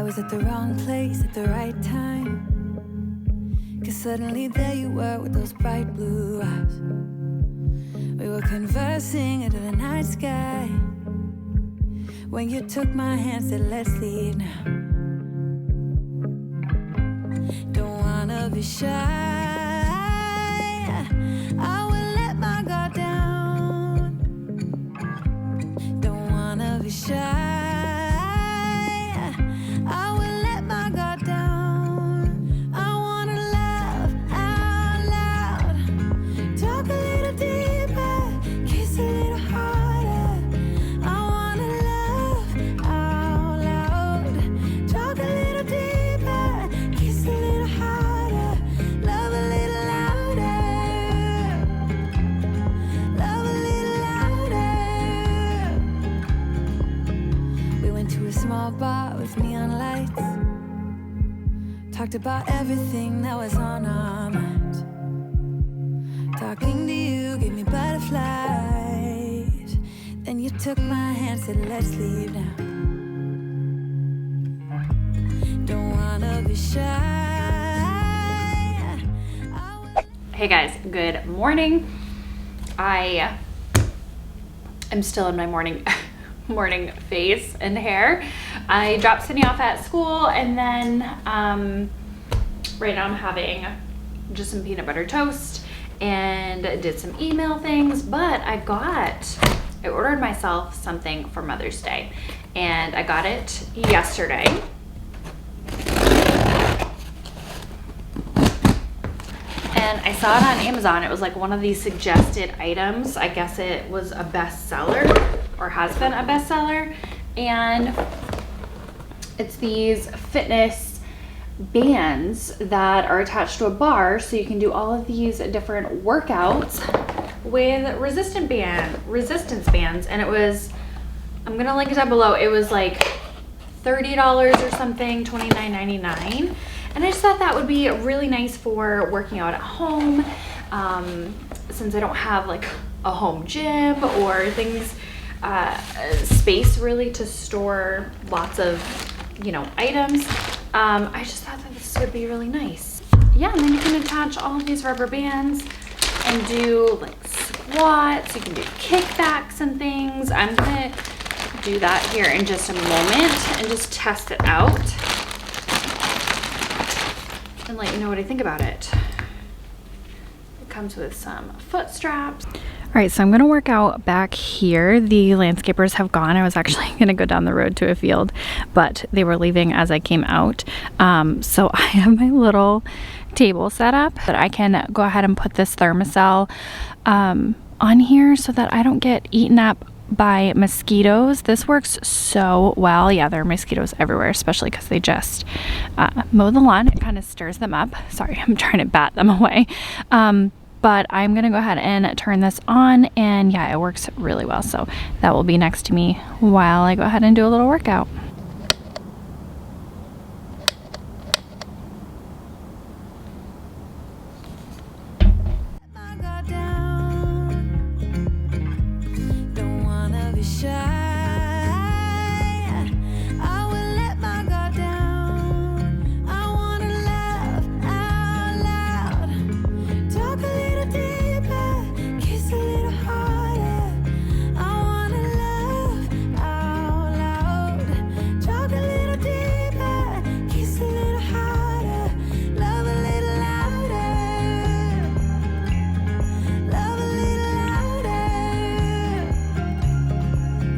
was at the wrong place at the right time. 'Cause suddenly there you were with those bright blue eyes. We were conversing under the night sky when you took my hand, said let's leave now. Don't wanna be shy, I will let my guard down. Don't wanna be shy, I will let my guard down. I wanna laugh out loud, talk a little deeper, kiss a little harder. I wanna laugh out loud, talk a little deeper, kiss a little harder, love a little louder, love a little louder. We went to a small bar with neon lights, talked about everything that was on our minds. Talking to you gave me butterflies. Then you took my hand, said let's leave now. Don't wanna be shy. Hey guys, good morning. I am still in my morning face and hair. I dropped Sydney off at school, and then right now I'm having just some peanut butter toast and did some email things, but I ordered myself something for Mother's Day, and I got it yesterday. And I saw it on Amazon. It was like one of these suggested items. I guess it was a bestseller, or has been a bestseller. And it's these fitness bands that are attached to a bar, so you can do all of these different workouts with resistance bands. And it was, I'm gonna link it down below, it was like $30 or something, $29.99. And I just thought that would be really nice for working out at home, since I don't have like a home gym or things, space really to store lots of, items. I just thought that this would be really nice. Yeah, and then you can attach all of these rubber bands and do like squats. You can do kickbacks and things. I'm gonna do that here in just a moment and just test it out and let you know what I think about it. It comes with some foot straps. All right, so I'm gonna work out back here. The landscapers have gone. I was actually gonna go down the road to a field, but they were leaving as I came out. So I have my little table set up that I can go ahead and put this thermocell on here so that I don't get eaten up by mosquitoes. This works so well. Yeah, there are mosquitoes everywhere, especially because they just mow the lawn. It kind of stirs them up. Sorry, I'm trying to bat them away. But I'm gonna go ahead and turn this on, and yeah, it works really well. So that will be next to me while I go ahead and do a little workout. Don't wanna be shy, I will let my guard down. I wanna laugh out loud, talk a little deeper, kiss a little harder. I wanna laugh out loud, talk a little deeper, kiss a little harder, love a little louder, love a little louder,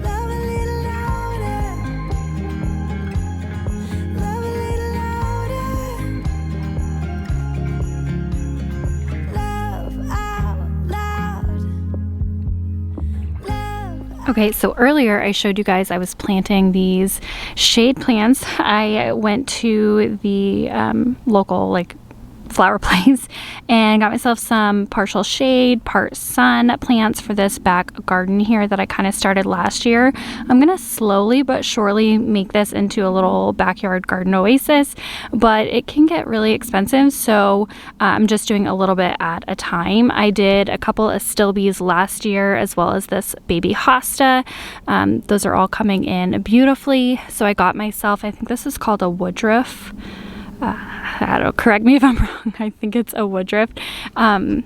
love a little louder, love a little louder, love out loud, love. Okay, so earlier I showed you guys I was planting these shade plants. I went to the local flower place and got myself some partial shade, part sun plants for this back garden here that I kind of started last year. I'm gonna slowly but surely make this into a little backyard garden oasis, but it can get really expensive, so I'm just doing a little bit at a time. I did a couple of stilbies last year as well as this baby hosta. Those are all coming in beautifully, so I got myself, I think this is called a woodruff. I don't know, correct me if I'm wrong. I think it's a woodruff. And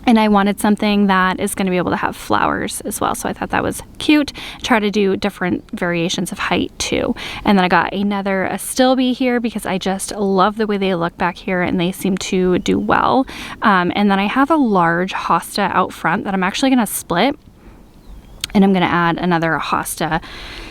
I wanted something that is going to be able to have flowers as well. So I thought that was cute. Try to do different variations of height too. And then I got another stilby here because I just love the way they look back here and they seem to do well. And then I have a large hosta out front that I'm actually going to split. And I'm going to add another hosta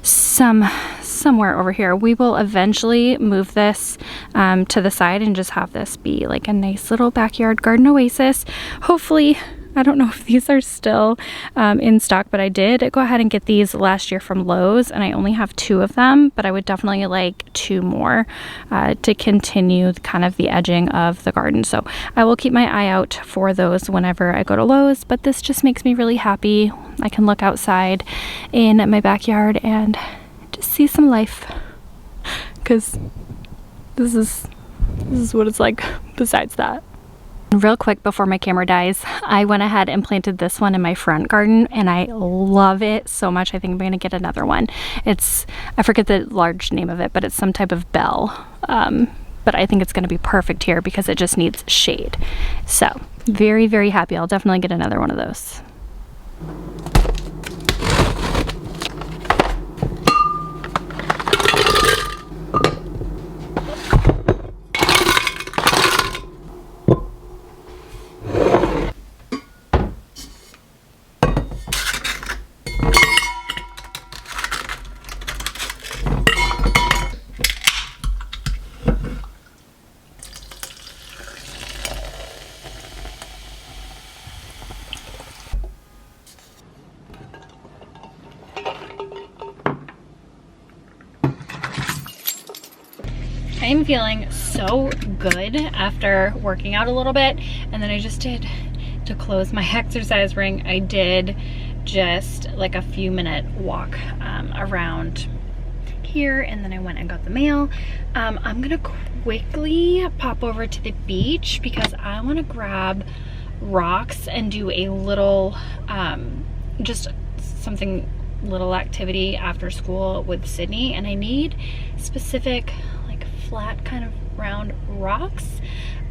somewhere over here. We will eventually move this to the side and just have this be like a nice little backyard garden oasis. Hopefully, I don't know if these are still in stock, but I did go ahead and get these last year from Lowe's and I only have 2 of them, but I would definitely like 2 more to continue kind of the edging of the garden. So I will keep my eye out for those whenever I go to Lowe's, but this just makes me really happy. I can look outside in my backyard and just see some life, because this is what it's like besides that. Real quick before my camera dies, I went ahead and planted this one in my front garden and I love it so much. I think I'm gonna get another one. I forget the large name of it, but it's some type of bell. But I think it's gonna be perfect here because it just needs shade. So very, very happy. I'll definitely get another one of those. I'm feeling so good after working out a little bit, and then I just did, to close my exercise ring, I did just like a few minute walk around here, and then I went and got the mail. I'm gonna quickly pop over to the beach because I want to grab rocks and do a little just something little activity after school with Sydney, and I need specific like flat kind of round rocks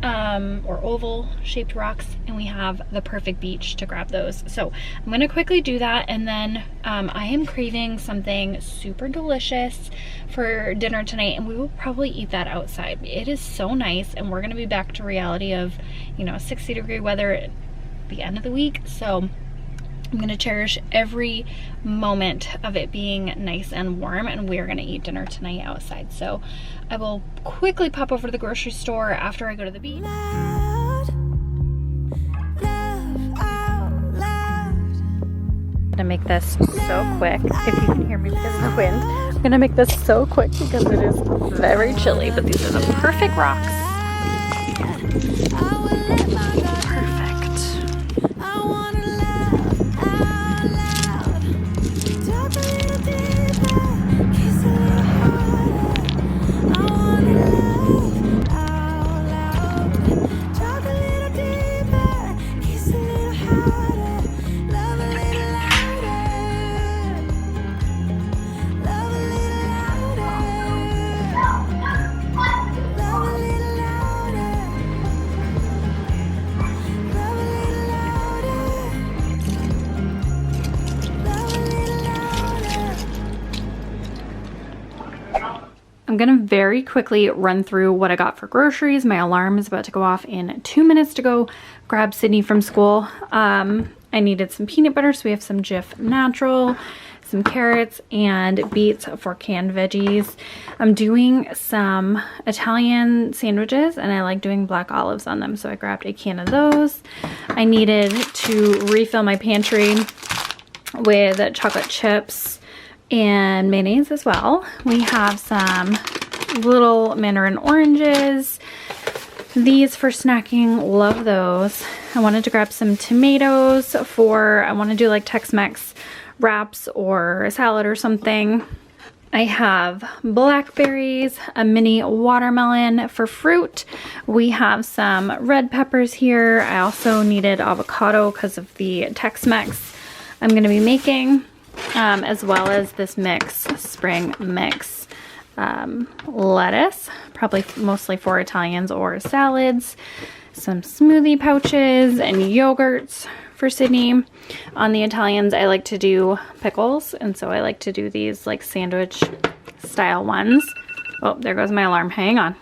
or oval shaped rocks, and we have the perfect beach to grab those. So I'm gonna quickly do that, and then I am craving something super delicious for dinner tonight, and we will probably eat that outside. It is so nice, and we're gonna be back to reality of, you know, 60-degree weather at the end of the week, so I'm gonna cherish every moment of it being nice and warm, and we're gonna eat dinner tonight outside. So I will quickly pop over to the grocery store after I go to the beach. I'm gonna make this so quick, if you can hear me because of the wind. I'm gonna make this so quick because it is very chilly, but these are the perfect rocks. I'm gonna very quickly run through what I got for groceries. My alarm is about to go off in 2 minutes to go grab Sydney from school. I needed some peanut butter, so we have some Jif Natural, some carrots, and beets for canned veggies. I'm doing some Italian sandwiches, and I like doing black olives on them, so I grabbed a can of those. I needed to refill my pantry with chocolate chips and mayonnaise as well. We have some little mandarin oranges, these for snacking, love those. I wanted to grab some tomatoes for, I want to do like Tex-Mex wraps or a salad or something. I have blackberries, a mini watermelon for fruit. We have some red peppers here. I also needed avocado because of the Tex-Mex I'm going to be making, as well as this spring mix. Lettuce, probably mostly for Italians or salads. Some smoothie pouches and yogurts for Sydney. On the Italians, I like to do pickles, and so I like to do these like sandwich style ones. Oh, there goes my alarm. Hang on.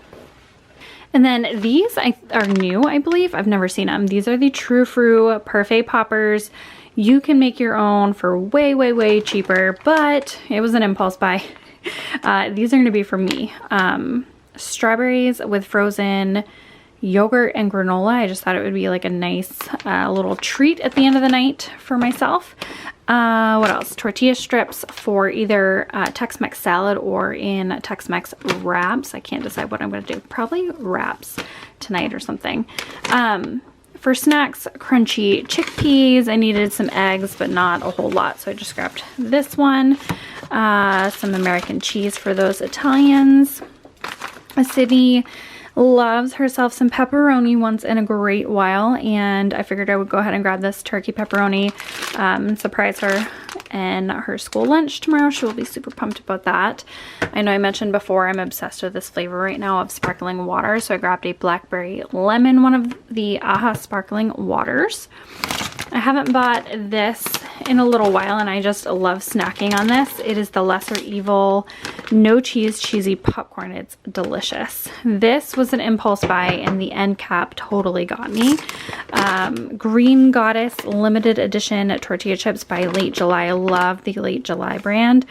And then these are new, I believe. I've never seen them. These are the True Fruit Parfait Poppers. You can make your own for way, way, way cheaper, but it was an impulse buy. These are going to be for me. Strawberries with frozen yogurt and granola. I just thought it would be like a nice little treat at the end of the night for myself. What else? Tortilla strips for either Tex-Mex salad or in Tex-Mex wraps. I can't decide what I'm going to do. Probably wraps tonight or something. For snacks, crunchy chickpeas. I needed some eggs, but not a whole lot, so I just grabbed this one. Some American cheese for those Italians. Sydney loves herself some pepperoni once in a great while, and I figured I would go ahead and grab this turkey pepperoni and surprise her in her school lunch tomorrow. She will be super pumped about that. I know I mentioned before I'm obsessed with this flavor right now of sparkling water, so I grabbed a blackberry lemon, one of the AHA sparkling waters. I haven't bought this in a little while, and I just love snacking on this. It is the Lesser Evil no cheese cheesy popcorn. It's delicious. This was an impulse buy, and the end cap totally got me. Green Goddess limited edition tortilla chips by Late July. I love the Late July brand,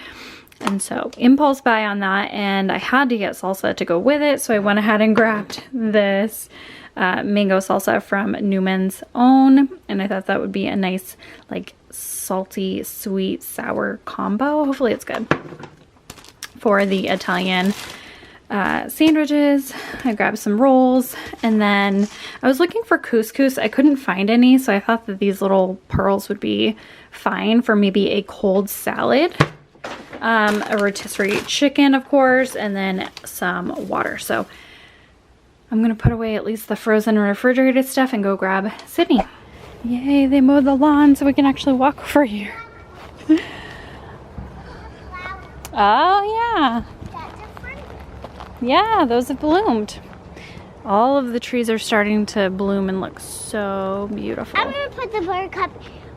and so impulse buy on that, and I had to get salsa to go with it, so I went ahead and grabbed this mango salsa from Newman's Own, and I thought that would be a nice like salty sweet sour combo. Hopefully it's good. For the Italian sandwiches, I grabbed some rolls, and then I was looking for couscous. I couldn't find any, so I thought that these little pearls would be fine for maybe a cold salad. A rotisserie chicken, of course, and then some water. So I'm gonna put away at least the frozen and refrigerated stuff and go grab Sydney. Yay, they mowed the lawn so we can actually walk over here. Oh yeah. Yeah, those have bloomed. All of the trees are starting to bloom and look so beautiful. I'm gonna put the buttercup,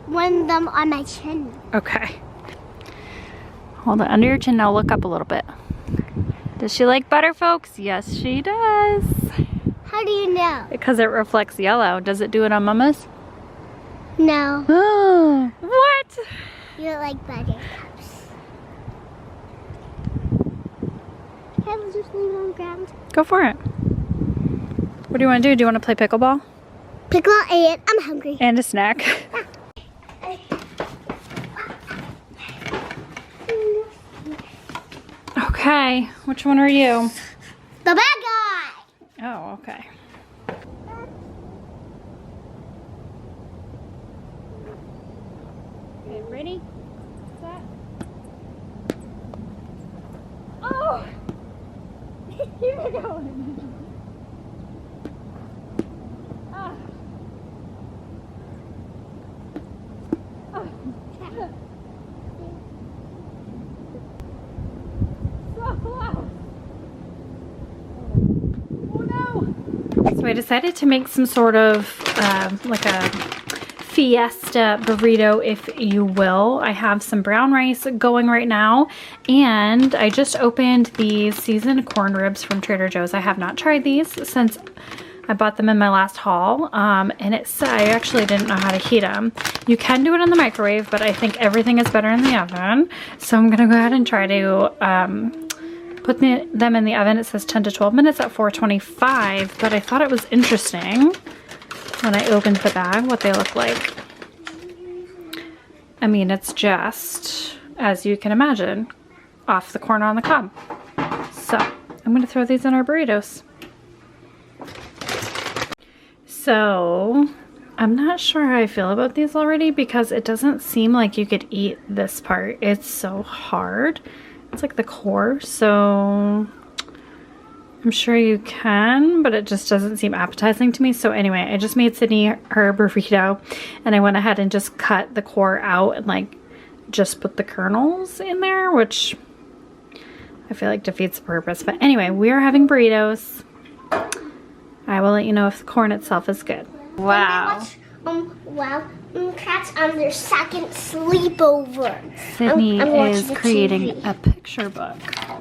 one of them on my chin. Okay. Hold it under your chin now, look up a little bit. Does she like butter, folks? Yes, she does. How do you know? Because it reflects yellow. Does it do it on Mama's? No. Oh, what? You don't like buttercups. Can I just leave it on the ground? Go for it. What do you want to do? Do you want to play pickleball? Pickle and I'm hungry. And a snack. Okay, which one are you? The bad guy! Oh, okay. Okay, ready? Set. Oh! Here we go. Ah. Oh. So I decided to make some sort of like a fiesta burrito, if you will. I have some brown rice going right now, and I just opened these seasoned corn ribs from Trader Joe's. I have not tried these since I bought them in my last haul, and I actually didn't know how to heat them. You can do it in the microwave, but I think everything is better in the oven, so I'm gonna go ahead and try to put them in the oven. It says 10 to 12 minutes at 425, but I thought it was interesting when I opened the bag what they look like. I mean, it's just, as you can imagine, off the corn on the cob. So I'm gonna throw these in our burritos. So I'm not sure how I feel about these already because it doesn't seem like you could eat this part. It's so hard. It's like the core, so I'm sure you can, but it just doesn't seem appetizing to me. So anyway, I just made Sydney her burrito, and I went ahead and just cut the core out and like just put the kernels in there, which I feel like defeats the purpose. But anyway, we are having burritos. I will let you know if the corn itself is good. Wow. Cats on their second sleepover. Sydney I'm is watching creating TV. a picture book.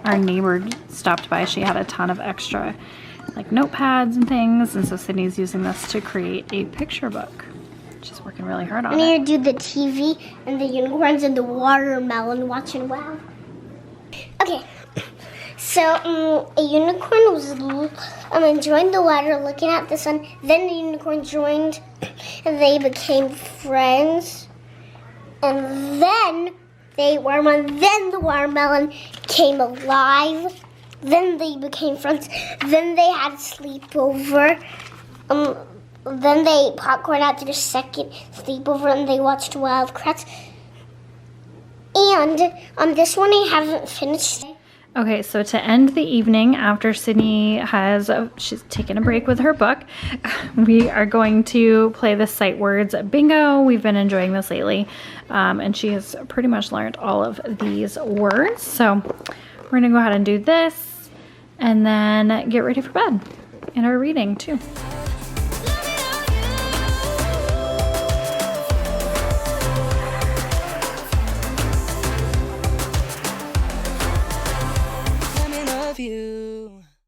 Our neighbor stopped by. She had a ton of extra like notepads and things, and so Sydney's using this to create a picture book. She's working really hard on I'm it. gonna do the TV and the unicorns and the watermelon watching wow. Okay, so a unicorn was enjoying the water, looking at the sun. Then the unicorn joined, and they became friends. And then they then the watermelon came alive. Then they became friends. Then they had a sleepover. Then they popcorn out their second sleepover, and they watched Wildcats. And this one I haven't finished. Okay, so to end the evening after Sydney she's taken a break with her book, we are going to play the sight words bingo. We've been enjoying this lately, and she has pretty much learned all of these words. So we're gonna go ahead and do this and then get ready for bed and our reading too.